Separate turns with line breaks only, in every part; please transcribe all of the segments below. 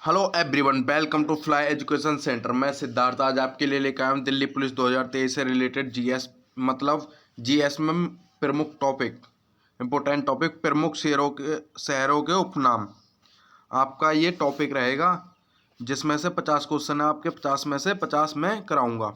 Hello everyone, welcome to fly education centre. मैं सिद्धार्थ आज आपके लिए लेकर आया हूँ दिल्ली पुलिस 2023 से रिलेटेड जीएस मतलब जीएस में प्रमुख टॉपिक, इम्पोर्टेंट टॉपिक, प्रमुख शहरों के उपनाम। आपका ये टॉपिक रहेगा जिसमें से 50 क्वेश्चन है। आपके 50 में से 50 मैं कराऊंगा।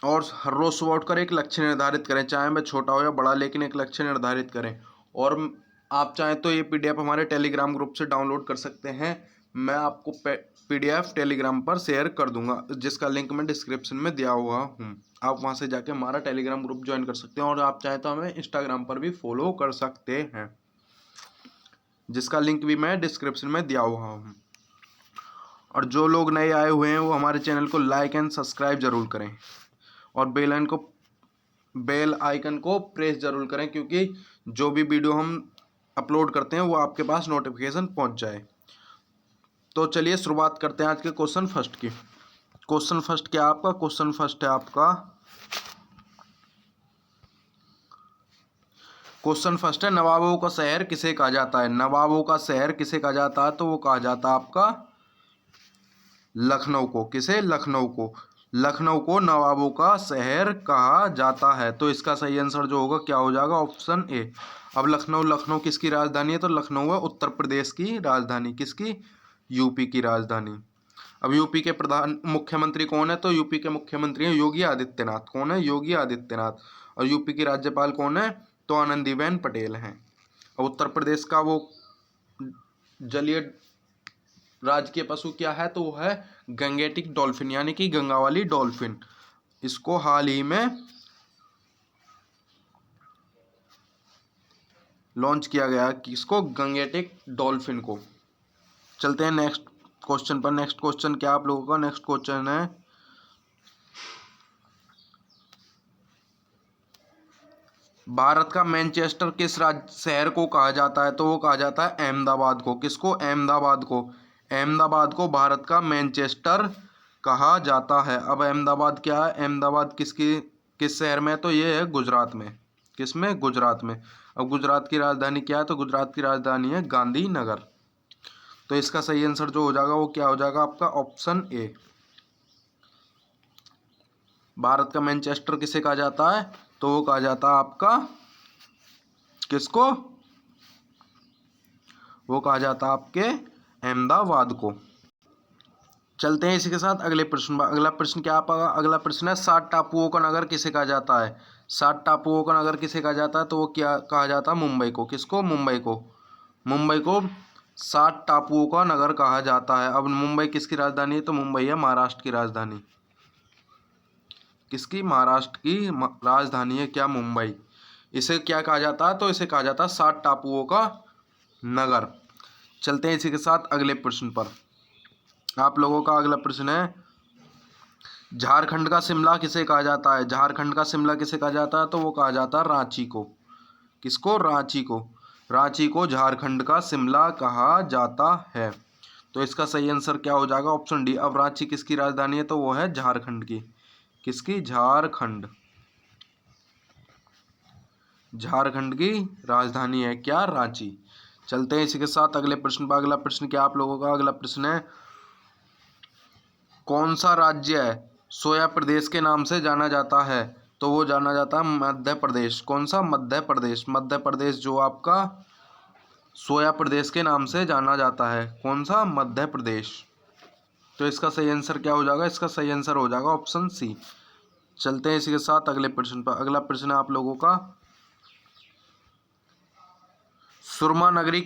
और हर रोज सुबह उठकर एक लक्ष्य निर्धारित करें, चाहे वह छोटा हो या बड़ा, लेकिन एक लक्ष्य निर्धारित करें। और आप चाहें तो ये पीडीएफ हमारे टेलीग्राम ग्रुप से डाउनलोड कर सकते हैं। मैं आपको पीडीएफ टेलीग्राम पर शेयर कर दूंगा, जिसका लिंक मैं डिस्क्रिप्शन में दिया हुआ हूँ। आप वहाँ से जाके हमारा टेलीग्राम ग्रुप ज्वाइन कर सकते हैं। और आप चाहें तो हमें इंस्टाग्राम पर भी फॉलो कर सकते हैं, जिसका लिंक भी मैं डिस्क्रिप्शन में दिया हुआ हूँ। और जो लोग नए आए हुए हैं वो हमारे चैनल को लाइक एंड सब्सक्राइब जरूर करें और बेल आइकन को प्रेस जरूर करें, क्योंकि जो भी वीडियो हम अपलोड करते हैं वो आपके पास नोटिफिकेशन पहुंच जाए। तो चलिए शुरुआत करते हैं आज के क्वेश्चन फर्स्ट की। क्वेश्चन फर्स्ट क्या आपका? क्वेश्चन फर्स्ट है आपका, क्वेश्चन फर्स्ट है नवाबों का शहर किसे कहा जाता है? नवाबों का शहर किसे कहा जाता है? तो वो कहा जाता है आपका लखनऊ को। किसे? लखनऊ को। लखनऊ को नवाबों का शहर कहा जाता है। तो इसका सही आंसर जो होगा क्या हो जाएगा? Option A. अब लखनऊ किसकी राजधानी है? तो लखनऊ है उत्तर प्रदेश की राजधानी। किसकी? यूपी की राजधानी। अब यूपी के मुख्यमंत्री कौन है? तो यूपी के मुख्यमंत्री हैं योगी आदित्यनाथ। कौन है? योगी आदित्यनाथ। और यूपी की राज्यपाल कौन है? तो आनंदीबेन पटेल हैं। और उत्तर प्रदेश का वो जलीय राजकीय पशु क्या है? तो वो है गंगेटिक डॉल्फिन, यानी कि गंगा वाली डॉल्फिन। इसको हाल ही में लॉन्च किया गया। किसको? गंगेटिक डॉल्फिन को। चलते हैं नेक्स्ट क्वेश्चन पर। नेक्स्ट क्वेश्चन क्या आप लोगों का? नेक्स्ट क्वेश्चन है भारत का मैनचेस्टर किस शहर को कहा जाता है? तो वो कहा जाता है अहमदाबाद को। किसको? अहमदाबाद को। अहमदाबाद को भारत का मैनचेस्टर कहा जाता है। अब अहमदाबाद क्या है? अहमदाबाद किस शहर में है? तो ये है गुजरात में। किस में? गुजरात में। अब गुजरात की राजधानी क्या है? तो गुजरात की राजधानी है गांधीनगर। तो इसका सही आंसर जो हो जाएगा वो क्या हो जाएगा आपका? Option A. भारत का मैनचेस्टर किसे कहा जाता है? तो वो कहा जाता है आपका किसको? वो कहा जाता है आपके अहमदाबाद को। चलते हैं इसी के साथ अगले प्रश्न पर। अगला प्रश्न क्या आपका? अगला प्रश्न है 7 टापुओं का नगर किसे कहा जाता है? 7 टापुओं का नगर किसे कहा जाता है? तो वो क्या कहा जाता है? मुंबई को। किसको? मुंबई को। मुंबई को 7 टापुओं का नगर कहा जाता है। अब मुंबई किसकी राजधानी है? तो मुंबई है महाराष्ट्र की राजधानी। किसकी? महाराष्ट्र की राजधानी है क्या? मुंबई। इसे क्या कहा जाता है? तो इसे कहा जाता है 7 टापुओं का नगर। चलते हैं इसी के साथ अगले प्रश्न पर। आप लोगों का अगला प्रश्न है झारखंड का शिमला किसे कहा जाता है? झारखंड का शिमला किसे कहा जाता है? तो वो कहा जाता है रांची को। किसको? रांची को। रांची को झारखंड का शिमला कहा जाता है। तो इसका सही आंसर क्या हो जाएगा? Option D. अब रांची किसकी राजधानी है? तो वो है झारखंड की। किसकी? झारखंड। झारखंड की राजधानी है क्या? रांची। चलते हैं इसी के साथ अगले प्रश्न पर। अगला प्रश्न क्या आप लोगों का? अगला प्रश्न है कौन सा राज्य है सोया प्रदेश के नाम से जाना जाता है? तो वो जाना जाता है मध्य प्रदेश। कौन सा? मध्य प्रदेश। मध्य प्रदेश जो आपका सोया प्रदेश के नाम से जाना जाता है। कौन सा? मध्य प्रदेश। तो इसका सही आंसर क्या हो जाएगा? इसका सही आंसर हो जाएगा ऑप्शन सी। चलते हैं इसी के साथ अगले प्रश्न पर। अगला प्रश्न है आप लोगों का सुरमा नगरी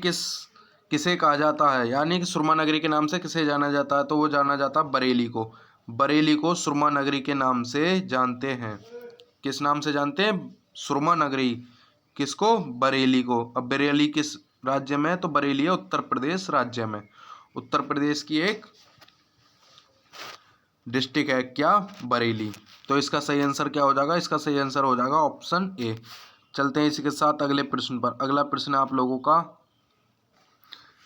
किसे कहा जाता है? यानी कि सुरमा नगरी के नाम से किसे जाना जाता है? तो वो जाना जाता है बरेली को। बरेली को सुरमा नगरी के नाम से जानते हैं। किस नाम से जानते हैं? सुरमा नगरी। किसको? बरेली को। अब बरेली किस राज्य में है? तो बरेली है उत्तर प्रदेश राज्य में। उत्तर प्रदेश की एक डिस्ट्रिक्ट है क्या? बरेली। तो इसका सही आंसर क्या हो जाएगा? इसका सही आंसर हो जाएगा ऑप्शन ए। चलते हैं इसी के साथ अगले प्रश्न पर। अगला प्रश्न है आप लोगों का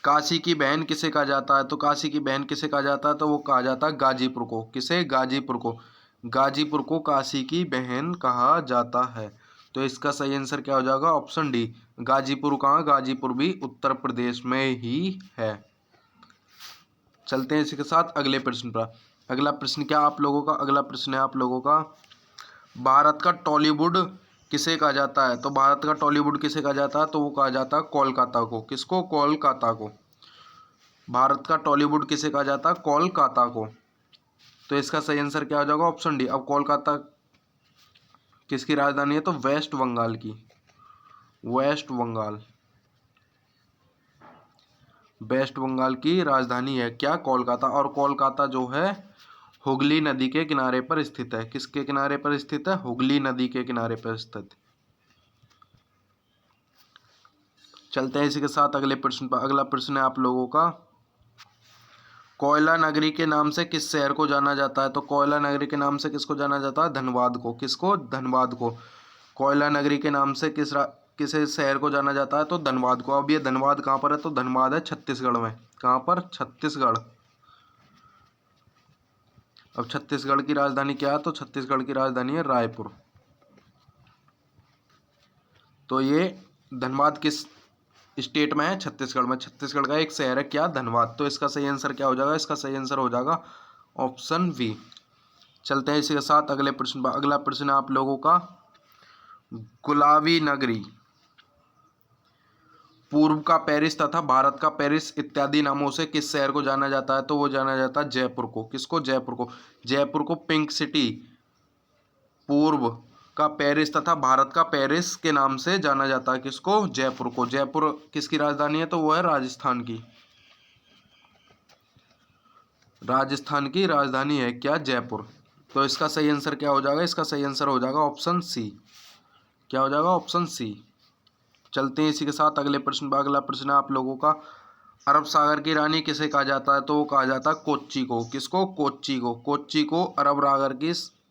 काशी की बहन किसे कहा जाता है? तो काशी की बहन किसे कहा जाता है? तो वो कहा जाता है गाजीपुर को। किसे? गाजीपुर को। गाजीपुर को काशी की बहन कहा जाता है। तो इसका सही आंसर क्या हो जाएगा? Option D. गाजीपुर कहाँ? गाजीपुर भी उत्तर प्रदेश में ही है। चलते हैं इसी के साथ अगले प्रश्न पर। अगला प्रश्न क्या आप लोगों का? अगला प्रश्न है आप लोगों का, भारत का टॉलीवुड किसे कहा जाता है? तो भारत का टॉलीवुड किसे कहा जाता है? तो वो कहा जाता है कोलकाता को। किसको? कोलकाता को। भारत का टॉलीवुड किसे कहा जाता है? कोलकाता को। तो इसका सही आंसर क्या हो जाएगा? Option D. अब कोलकाता किसकी राजधानी है? तो वेस्ट बंगाल की। वेस्ट बंगाल, वेस्ट बंगाल की राजधानी है क्या? कोलकाता। और कोलकाता जो है हुगली नदी के किनारे पर स्थित है। किसके किनारे पर स्थित है? हुगली नदी के किनारे पर स्थित। चलते हैं इसी के साथ अगले प्रश्न पर। अगला प्रश्न है आप लोगों का, कोयला नगरी के नाम से किस शहर को जाना जाता है? तो कोयला नगरी के नाम से किसको जाना जाता है? धनबाद को। किसको? धनबाद को। कोयला नगरी के नाम से किसे शहर को जाना जाता है? तो धनबाद को। अब ये धनबाद कहाँ पर है? तो धनबाद है छत्तीसगढ़ में। कहाँ पर? छत्तीसगढ़। अब छत्तीसगढ़ की राजधानी क्या है? तो छत्तीसगढ़ की राजधानी है रायपुर। तो ये धनबाद किस स्टेट में है? छत्तीसगढ़ में। छत्तीसगढ़ का एक शहर है क्या? धनबाद। तो इसका सही आंसर क्या हो जाएगा? इसका सही आंसर हो जाएगा ऑप्शन बी। चलते हैं इसी के साथ अगले प्रश्न पर। अगला प्रश्न है आप लोगों का, गुलाबी नगरी पूर्व का पेरिस तथा भारत का पेरिस इत्यादि नामों से किस शहर को जाना जाता है? तो वो जाना जाता है जयपुर को। किसको? जयपुर को। जयपुर को पिंक सिटी पूर्व का पेरिस तथा भारत का पेरिस के नाम से जाना जाता है। किसको? जयपुर को। जयपुर किसकी राजधानी है? तो वो है राजस्थान की। राजस्थान की राजधानी है क्या? जयपुर। तो इसका सही आंसर क्या हो जाएगा? इसका सही आंसर हो जाएगा ऑप्शन सी। क्या हो जाएगा? Option C. चलते हैं इसी के साथ अगले प्रश्न पर। अगला प्रश्न है आप लोगों का, अरब सागर की रानी किसे कहा जाता है? तो वो कहा जाता है कोच्चि को। किसको? कोच्चि को। कोच्चि को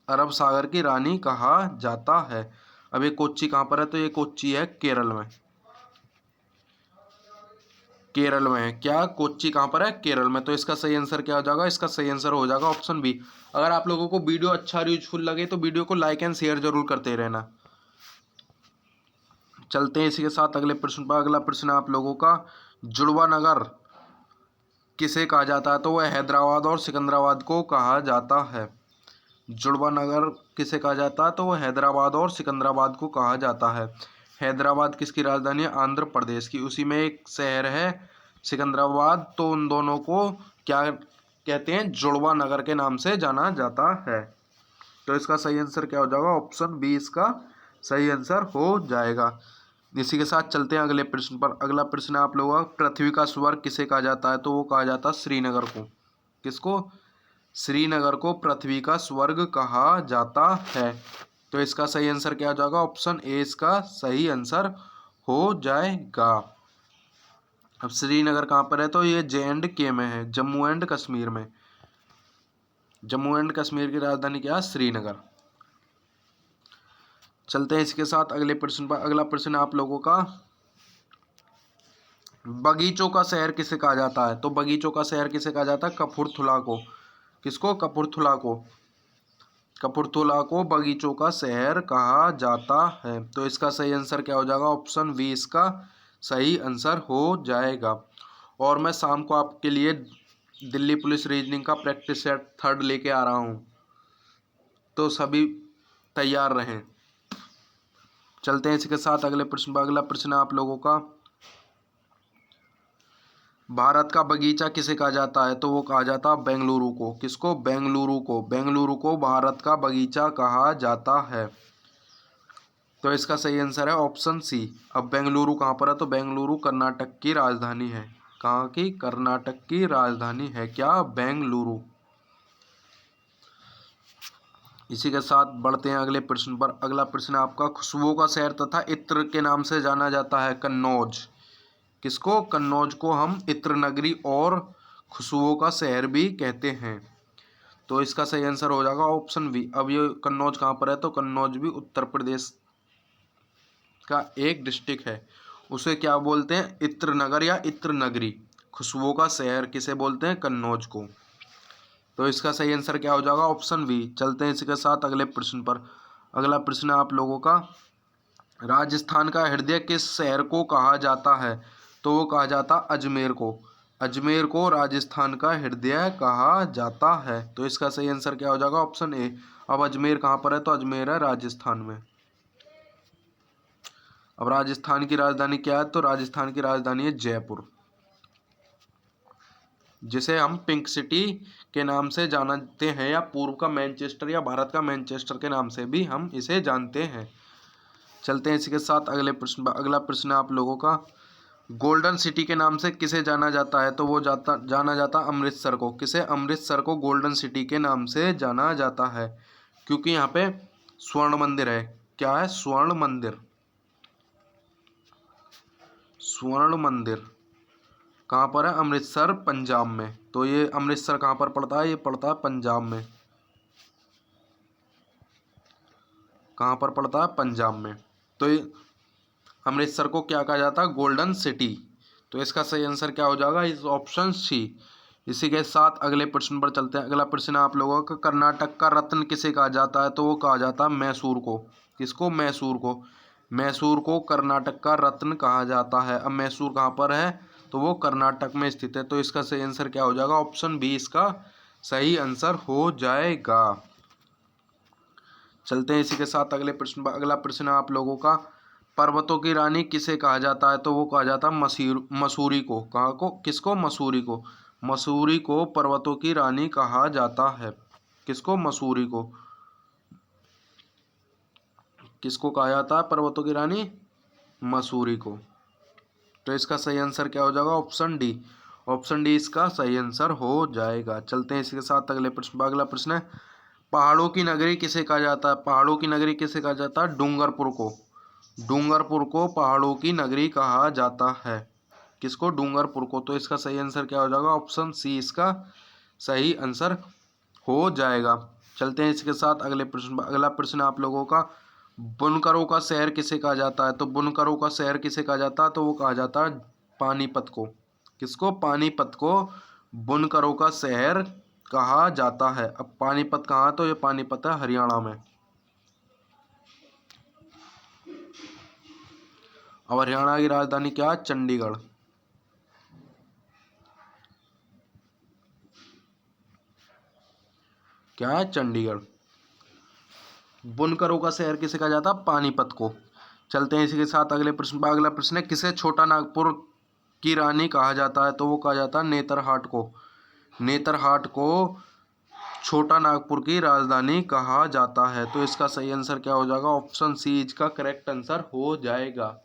अरब सागर की रानी कहा जाता है। अब ये कोच्चि कहाँ पर है? तो ये कोच्चि है केरल में। केरल में है क्या? कोच्चि कहाँ पर है? केरल में। तो इसका सही आंसर क्या हो जाएगा? इसका सही आंसर हो जाएगा ऑप्शन बी। अगर आप लोगों को वीडियो अच्छा और यूजफुल लगे तो वीडियो को लाइक एंड शेयर जरूर करते रहना। चलते हैं इसी के साथ अगले प्रश्न पर। अगला प्रश्न है आप लोगों का, जुड़वा नगर किसे कहा जाता है? तो वह हैदराबाद और सिकंदराबाद को कहा जाता है। जुड़वा नगर किसे कहा जाता है? तो वह हैदराबाद और सिकंदराबाद को कहा जाता है। हैदराबाद किसकी राजधानी है? आंध्र प्रदेश की। उसी में एक शहर है सिकंदराबाद। तो उन दोनों को क्या कहते हैं? जुड़वा नगर के नाम से जाना जाता है। तो इसका सही आंसर क्या हो जाएगा? ऑप्शन बी इसका सही आंसर हो जाएगा। इसी के साथ चलते हैं अगले प्रश्न पर। अगला प्रश्न है आप लोगों का, पृथ्वी का स्वर्ग किसे कहा जाता है? तो वो कहा जाता है श्रीनगर को। किसको? श्रीनगर को पृथ्वी का स्वर्ग कहा जाता है। तो इसका सही आंसर क्या हो जाएगा? ऑप्शन ए इसका सही आंसर हो जाएगा। अब श्रीनगर कहाँ पर है? तो ये J&K में है, जम्मू एंड कश्मीर में। जम्मू एंड कश्मीर की राजधानी क्या है? श्रीनगर। चलते हैं इसके साथ अगले प्रश्न पर। अगला प्रश्न आप लोगों का, बगीचों का शहर किसे कहा जाता है? तो बगीचों का शहर किसे कहा जाता है? कपूरथला को। किसको? कपूरथला को। कपूरथला को बगीचों का शहर कहा जाता है। तो इसका सही आंसर क्या हो जाएगा? ऑप्शन बी इसका सही आंसर हो जाएगा। और मैं शाम को आपके लिए दिल्ली पुलिस रीजनिंग का प्रैक्टिस सेट 3rd लेके आ रहा हूँ, तो सभी तैयार रहें। चलते हैं इसके साथ अगले प्रश्न पर। अगला प्रश्न आप लोगों का, भारत का बगीचा किसे कहा जाता है? तो वो कहा जाता है बेंगलुरु को। किसको? बेंगलुरु को। बेंगलुरु को भारत का बगीचा कहा जाता है। तो इसका सही आंसर है ऑप्शन सी। अब बेंगलुरु कहाँ पर है? तो बेंगलुरु कर्नाटक की राजधानी है। कहाँ की? कर्नाटक की राजधानी है क्या? बेंगलुरु। इसी के साथ बढ़ते हैं अगले प्रश्न पर। अगला प्रश्न आपका, खुशबुओं का शहर तथा इत्र के नाम से जाना जाता है कन्नौज। किसको? कन्नौज को हम इत्र नगरी और खुशबुओं का शहर भी कहते हैं। तो इसका सही आंसर हो जाएगा ऑप्शन बी। अब ये कन्नौज कहाँ पर है? तो कन्नौज भी उत्तर प्रदेश का एक डिस्ट्रिक्ट है। उसे क्या बोलते हैं? इत्र नगर या इत्र नगरी। खुशबुओं का शहर किसे बोलते हैं? कन्नौज को। तो इसका सही आंसर क्या हो जाएगा? Option B. चलते हैं इसके साथ अगले प्रश्न पर। अगला प्रश्न आप लोगों का, राजस्थान का हृदय किस शहर को कहा जाता है? तो वो कहा जाता अजमेर को। अजमेर को राजस्थान का हृदय कहा जाता है। तो इसका सही आंसर क्या हो जाएगा? Option A. अब अजमेर कहाँ पर है? तो अजमेर है राजस्थान में। अब राजस्थान की राजधानी क्या है? तो राजस्थान की राजधानी है जयपुर, जिसे हम पिंक सिटी के नाम से जानते हैं, या पूर्व का मैनचेस्टर या भारत का मैनचेस्टर के नाम से भी हम इसे जानते हैं। चलते हैं इसी के साथ अगले प्रश्न। अगला प्रश्न आप लोगों का, गोल्डन सिटी के नाम से किसे जाना जाता है? तो वो जाना जाता अमृतसर को। किसे? अमृतसर को गोल्डन सिटी के नाम से जाना जाता है, क्योंकि यहाँ पे स्वर्ण मंदिर है। क्या है? स्वर्ण मंदिर। स्वर्ण मंदिर कहाँ पर है? अमृतसर, पंजाब में। तो ये अमृतसर कहाँ पर पड़ता है? ये पड़ता है पंजाब में। कहाँ पर पड़ता है? पंजाब में। तो ये अमृतसर को क्या कहा जाता है? Golden city. तो इसका सही आंसर क्या हो जाएगा? इस ऑप्शन सी। इसी के साथ अगले प्रश्न पर चलते हैं। अगला प्रश्न आप लोगों का, कर्नाटक का रत्न किसे कहा जाता है? तो वो कहा जाता है मैसूर को। किसको? मैसूर को। मैसूर को कर्नाटक का रत्न कहा जाता है। अब मैसूर कहाँ पर है? तो वो कर्नाटक में स्थित है। तो इसका सही आंसर क्या हो जाएगा? ऑप्शन बी इसका सही आंसर हो जाएगा। चलते हैं इसी के साथ अगले प्रश्न। अगला प्रश्न आप लोगों का, पर्वतों की रानी किसे कहा जाता है? तो वो कहा जाता है मसूरी को। कहाँ को? किसको? मसूरी को। मसूरी को पर्वतों की रानी कहा जाता है। किसको? मसूरी को। किसको कहा जाता है पर्वतों की रानी? मसूरी को। तो इसका सही आंसर क्या हो जाएगा? Option D. ऑप्शन डी इसका सही आंसर हो जाएगा। चलते हैं इसके साथ अगले प्रश्न। अगला प्रश्न है, पहाड़ों की नगरी किसे कहा जाता है? पहाड़ों की नगरी किसे कहा जाता है? डूंगरपुर को। डूंगरपुर को पहाड़ों की नगरी कहा जाता है। किसको? डूंगरपुर को। तो इसका सही आंसर क्या हो जाएगा? ऑप्शन सी इसका सही आंसर हो जाएगा। चलते हैं इसके साथ अगले प्रश्न। अगला प्रश्न आप लोगों का, बुनकरों का शहर किसे कहा जाता है? तो बुनकरों का शहर किसे कहा जाता है? तो वो कहा जाता है पानीपत को। किसको? पानीपत को बुनकरों का शहर कहा जाता है। अब पानीपत कहाँ? तो ये पानीपत है हरियाणा में। अब हरियाणा की राजधानी क्या है? चंडीगढ़। क्या है? चंडीगढ़। बुनकरों का शहर किसे कहा जाता है? पानीपत को। चलते हैं इसी के साथ अगले प्रश्न। अगला प्रश्न है, किसे छोटा नागपुर की रानी कहा जाता है? तो वो कहा जाता है नेतरहाट को। नेतरहाट को छोटा नागपुर की राजधानी कहा जाता है। तो इसका सही आंसर क्या हो जाएगा? ऑप्शन सी इसका करेक्ट आंसर हो जाएगा।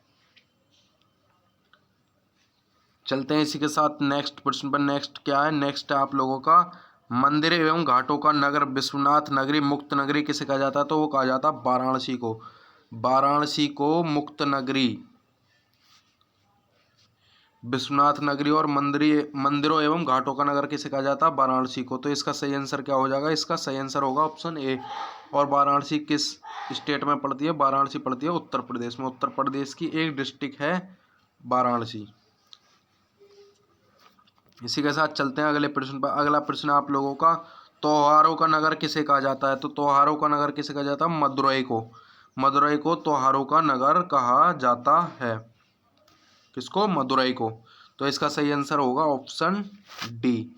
चलते हैं इसी के साथ नेक्स्ट प्रश्न पर। नेक्स्ट क्या है? नेक्स्ट है आप लोगों का, मंदिर एवं घाटों का नगर विश्वनाथ नगरी मुक्त नगरी किसे कहा जाता है? तो वो कहा जाता है वाराणसी को। वाराणसी को मुक्त नगरी, विश्वनाथ नगरी और मंदिरों एवं घाटों का नगर किसे कहा जाता है? वाराणसी को। तो इसका सही आंसर क्या हो जाएगा? इसका सही आंसर होगा ऑप्शन ए। और वाराणसी किस स्टेट में पड़ती है? वाराणसी पड़ती है उत्तर प्रदेश में। उत्तर प्रदेश की एक डिस्ट्रिक्ट है वाराणसी। इसी के साथ चलते हैं अगले प्रश्न पर। अगला प्रश्न आप लोगों का, त्योहारों का नगर किसे कहा जाता है? तो त्योहारों का नगर किसे कहा जाता है? मदुरई को। मदुरई को त्योहारों का नगर कहा जाता है। किसको? मदुरई को। तो इसका सही आंसर होगा ऑप्शन डी।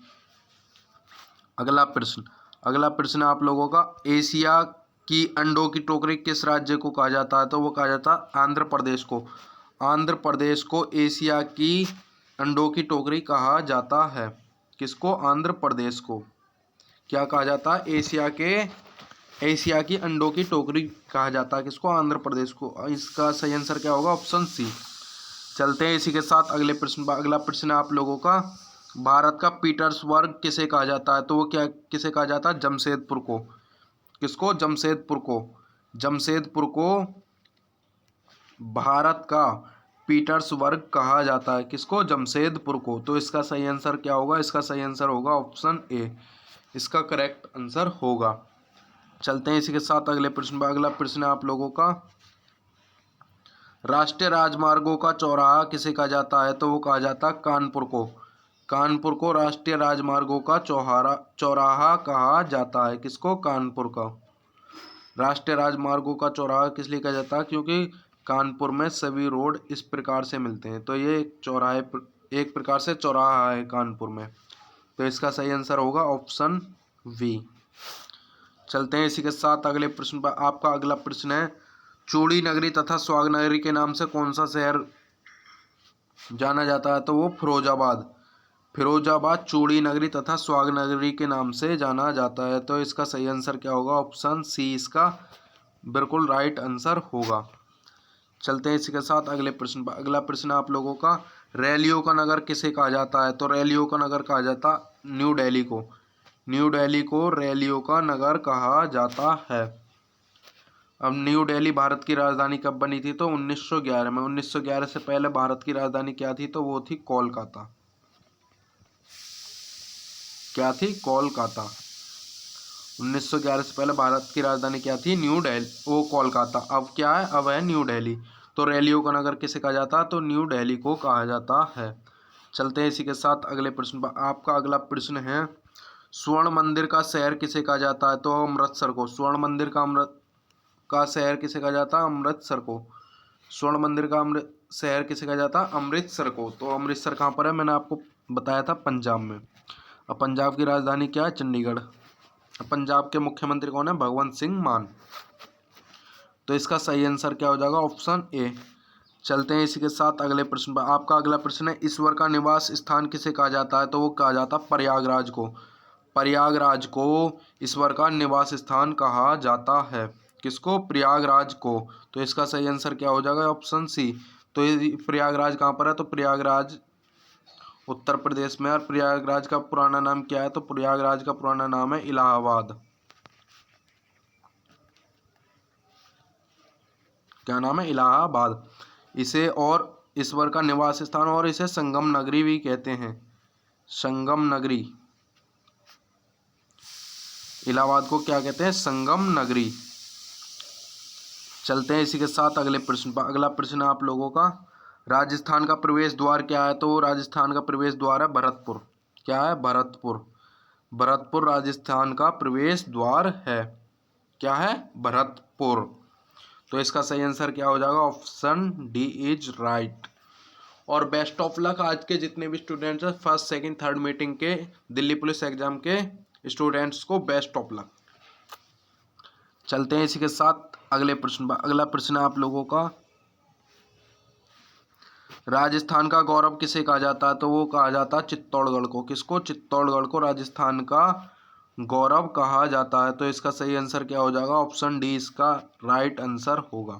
अगला प्रश्न। अगला प्रश्न आप लोगों का, एशिया की अंडों की टोकरी किस राज्य को कहा जाता है? तो वो कहा जाता है आंध्र प्रदेश को। आंध्र प्रदेश को एशिया की अंडों की टोकरी कहा जाता है। किसको? आंध्र प्रदेश को। क्या कहा जाता है? एशिया की अंडों की टोकरी कहा जाता है। किसको? आंध्र प्रदेश को। इसका सही आंसर क्या होगा? Option C. चलते हैं इसी के साथ अगले प्रश्न। अगला प्रश्न आप लोगों का, भारत का पीटर्सबर्ग किसे कहा जाता है? तो वो क्या किसे कहा जाता है? जमशेदपुर को। किसको? जमशेदपुर को। जमशेदपुर को भारत का पीटर्सबर्ग कहा जाता है। किसको? जमशेदपुर को। तो इसका सही आंसर क्या होगा? इसका सही आंसर होगा ऑप्शन ए। इसका करेक्ट आंसर होगा। चलते हैं इसी के साथ अगले प्रश्न। अगला प्रश्न आप लोगों का, राष्ट्रीय राजमार्गों का चौराहा किसे कहा जाता है? तो वो कहा जाता है कानपुर को। कानपुर को राष्ट्रीय राजमार्गों का चौराहा कहा जाता है। किसको? कानपुर का। राष्ट्रीय राजमार्गों का चौराहा किस लिए कहा जाता है? क्योंकि कानपुर में सभी रोड इस प्रकार से मिलते हैं। तो ये एक प्रकार से चौराहा है कानपुर में। तो इसका सही आंसर होगा ऑप्शन बी। चलते हैं इसी के साथ अगले प्रश्न पर। आपका अगला प्रश्न है, चूड़ी नगरी तथा स्वाग नगरी के नाम से कौन सा शहर जाना जाता है? तो वो फिरोजाबाद। फिरोजाबाद चूड़ी नगरी तथा स्वाग नगरी के नाम से जाना जाता है। तो इसका सही आंसर क्या होगा? ऑप्शन सी इसका बिल्कुल राइट आंसर होगा। चलते हैं इसी के साथ अगले प्रश्न पर। अगला प्रश्न आप लोगों का, रैलियों का नगर किसे कहा जाता है? तो रैलियों का नगर कहा जाता न्यू दिल्ली को। न्यू दिल्ली को रैलियों का नगर कहा जाता है। अब न्यू दिल्ली भारत की राजधानी कब बनी थी? तो 1911 में। 1911 से पहले भारत की राजधानी क्या थी? तो वो थी कोलकाता। क्या थी? कोलकाता। 1911 से पहले भारत की राजधानी क्या थी? न्यू दिल्ली, वो कोलकाता। अब क्या है? अब है न्यू दिल्ली। तो रैलियों का नगर किसे कहा जाता है? तो न्यू दिल्ली को कहा जाता है। चलते हैं इसी के साथ अगले प्रश्न पर। आपका अगला प्रश्न है, स्वर्ण मंदिर का शहर किसे कहा जाता है? तो अमृतसर को। स्वर्ण मंदिर का शहर किसे कहा जाता है? अमृतसर को। स्वर्ण मंदिर का शहर किसे कहा जाता है? अमृतसर को। तो अमृतसर कहाँ पर है? मैंने आपको बताया था, पंजाब में। अब पंजाब की राजधानी क्या है? चंडीगढ़। पंजाब के मुख्यमंत्री कौन है? भगवंत सिंह मान। तो इसका सही आंसर क्या हो जाएगा? Option A. चलते हैं इसी के साथ अगले प्रश्न पर। आपका अगला प्रश्न है, ईश्वर का निवास स्थान किसे कहा जाता है? तो वो कहा जाता है प्रयागराज को। प्रयागराज को ईश्वर का निवास स्थान कहा जाता है। किसको? प्रयागराज को। तो इसका सही आंसर क्या हो जाएगा? Option C. तो ये प्रयागराज कहाँ पर है? तो प्रयागराज उत्तर प्रदेश में। और प्रयागराज का पुराना नाम क्या है? तो प्रयागराज का पुराना नाम है इलाहाबाद। क्या नाम है? इलाहाबाद। इसे और ईश्वर का निवास स्थान, और इसे संगम नगरी भी कहते हैं। संगम नगरी। इलाहाबाद को क्या कहते हैं? संगम नगरी। चलते हैं इसी के साथ अगले प्रश्न पर। अगला प्रश्न आप लोगों का, राजस्थान का प्रवेश द्वार क्या है? तो राजस्थान का प्रवेश द्वार है भरतपुर। क्या है? भरतपुर। भरतपुर राजस्थान का प्रवेश द्वार है। क्या है? भरतपुर। तो इसका सही आंसर क्या हो जाएगा? Option D is right. और बेस्ट ऑफ लक आज के जितने भी स्टूडेंट्स हैं फर्स्ट सेकंड थर्ड मीटिंग के दिल्ली पुलिस एग्जाम के स्टूडेंट्स को बेस्ट ऑफ लक। चलते हैं इसी के साथ अगले प्रश्न पर। अगला प्रश्न आप लोगों का, राजस्थान का गौरव किसे कहा जाता है? तो वो कहा जाता है चित्तौड़गढ़ को। किसको? चित्तौड़गढ़ को राजस्थान का गौरव कहा जाता है। तो इसका सही आंसर क्या हो जाएगा? ऑप्शन डी इसका राइट आंसर होगा।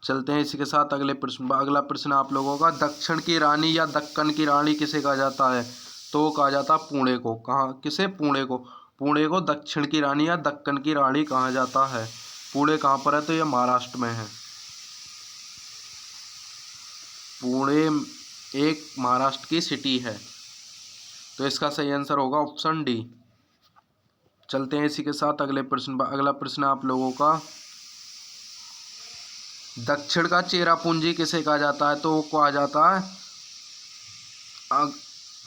चलते हैं इसी के साथ अगले प्रश्न पर। अगला प्रश्न आप लोगों का, दक्षिण की रानी या दक्कन की रानी किसे कहा जाता है? तो कहा जाता है पुणे को। कहाँ? किसे? पुणे को। पुणे को दक्षिण की रानी या दक्कन की रानी कहा जाता है। पुणे कहाँ पर है? तो ये महाराष्ट्र में है। पुणे एक महाराष्ट्र की सिटी है। तो इसका सही आंसर होगा ऑप्शन डी। चलते हैं इसी के साथ अगले प्रश्न पर। अगला प्रश्न आप लोगों का, दक्षिण का चेरापूंजी किसे कहा जाता है? तो वो कहा जाता है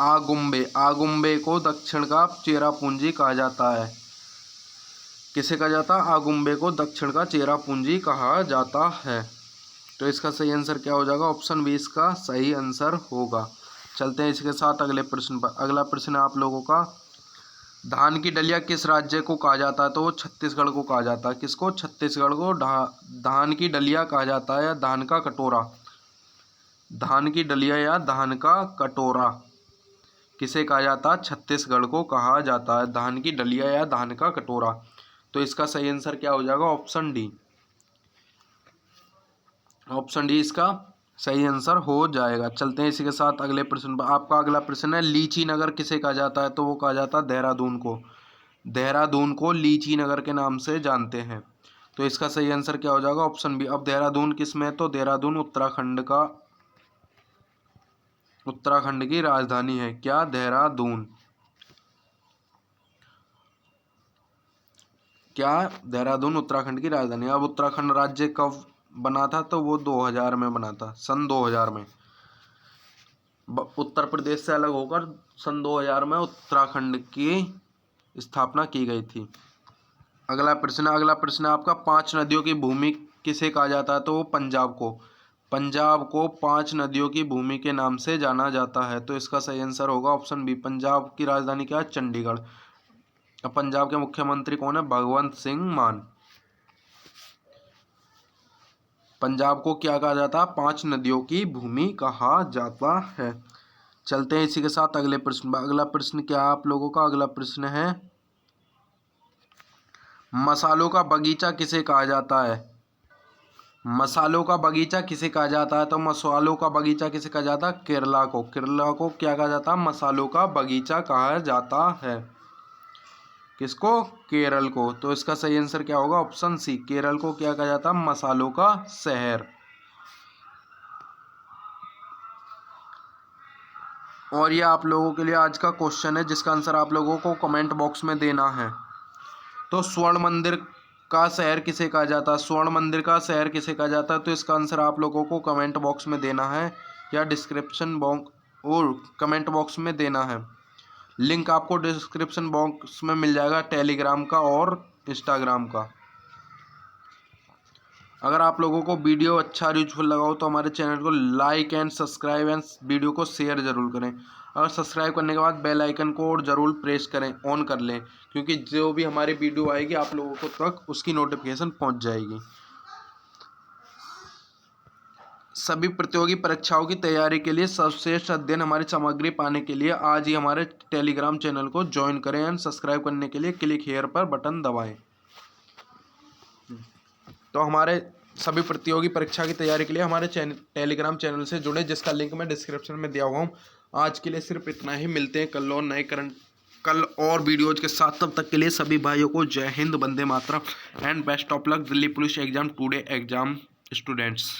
आगुम्बे। आगुम्बे को दक्षिण का चेरापूंजी कहा जाता है। किसे कहा जाता है? आगुम्बे को दक्षिण का चेरापूंजी कहा जाता है। तो इसका सही आंसर क्या हो जाएगा? ऑप्शन बी इसका सही आंसर होगा। चलते हैं इसके साथ अगले प्रश्न पर। अगला प्रश्न आप लोगों का, धान की डलिया किस राज्य को कहा जाता है? तो वो छत्तीसगढ़ को कहा जाता है। किसको? छत्तीसगढ़ को धान की डलिया कहा जाता है, या धान का कटोरा। धान की डलिया या धान का कटोरा किसे कहा जाता है? छत्तीसगढ़ को कहा जाता है धान की डलिया या धान का कटोरा। तो इसका सही आंसर क्या हो जाएगा? Option D. ऑप्शन डी इसका सही आंसर हो जाएगा। चलते हैं इसी के साथ अगले प्रश्न पर। आपका अगला प्रश्न है, लीची नगर किसे कहा जाता है? तो वो कहा जाता है देहरादून को। देहरादून को लीची नगर के नाम से जानते हैं। तो इसका सही आंसर क्या हो जाएगा? Option B. अब देहरादून किस में है? तो देहरादून उत्तराखंड की राजधानी है। क्या? देहरादून। क्या? देहरादून उत्तराखंड की राजधानी। अब उत्तराखंड राज्य कब बना था? तो वो 2000 में बना था, सन 2000 में। उत्तर प्रदेश से अलग होकर सन 2000 में उत्तराखंड की स्थापना की गई थी। अगला प्रश्न आपका, 5 नदियों की भूमि किसे कहा जाता है, तो वो पंजाब को 5 नदियों की भूमि के नाम से जाना जाता है। तो इसका सही आंसर होगा ऑप्शन बी। पंजाब की राजधानी क्या है, चंडीगढ़। अब पंजाब के मुख्यमंत्री कौन है, भगवंत सिंह मान। पंजाब को क्या कहा जाता है, 5 नदियों की भूमि कहा जाता है। चलते हैं इसी के साथ अगले प्रश्न। अगला प्रश्न क्या है आप लोगों का, अगला प्रश्न है मसालों का बगीचा किसे कहा जाता है। मसालों का बगीचा किसे कहा जाता है, तो मसालों का बगीचा किसे कहा जाता है, केरला को। केरला को क्या कहा जाता है, मसालों का बगीचा कहा जाता है। किसको, केरल को। तो इसका सही आंसर क्या होगा, ऑप्शन सी। केरल को क्या कहा जाता है, मसालों का शहर। और ये आप लोगों के लिए आज का क्वेश्चन है जिसका आंसर आप लोगों को कमेंट बॉक्स में देना है। तो स्वर्ण मंदिर का शहर किसे कहा जाता है, स्वर्ण मंदिर का शहर किसे कहा जाता है, तो इसका आंसर आप लोगों को कमेंट बॉक्स में देना है या डिस्क्रिप्शन बॉक्स और कमेंट बॉक्स में देना है। लिंक आपको डिस्क्रिप्शन बॉक्स में मिल जाएगा टेलीग्राम का और इंस्टाग्राम का। अगर आप लोगों को वीडियो अच्छा और यूजफुल लगा हो तो हमारे चैनल को like and subscribe and video को शेयर जरूर करें। और सब्सक्राइब करने के बाद बेल आइकन को और ज़रूर प्रेस करें, ऑन कर लें, क्योंकि जो भी हमारी वीडियो आएगी आप लोगों को तक उसकी नोटिफिकेशन पहुंच जाएगी। सभी प्रतियोगी परीक्षाओं की तैयारी के लिए सर्वश्रेष्ठ अध्ययन हमारी सामग्री पाने के लिए आज ही हमारे टेलीग्राम चैनल को ज्वाइन करें एंड सब्सक्राइब करने के लिए क्लिक हेयर पर बटन दबाएं। तो हमारे सभी प्रतियोगी परीक्षा की तैयारी के लिए हमारे टेलीग्राम चैनल से जुड़े, जिसका लिंक मैं डिस्क्रिप्शन में दिया हुआ हूँ। आज के लिए सिर्फ इतना ही, मिलते हैं कल और नए कल और वीडियोज के साथ। तब तक के लिए सभी भाइयों को जय हिंद, वंदे मातरम and best of luck Delhi police exam today exam students.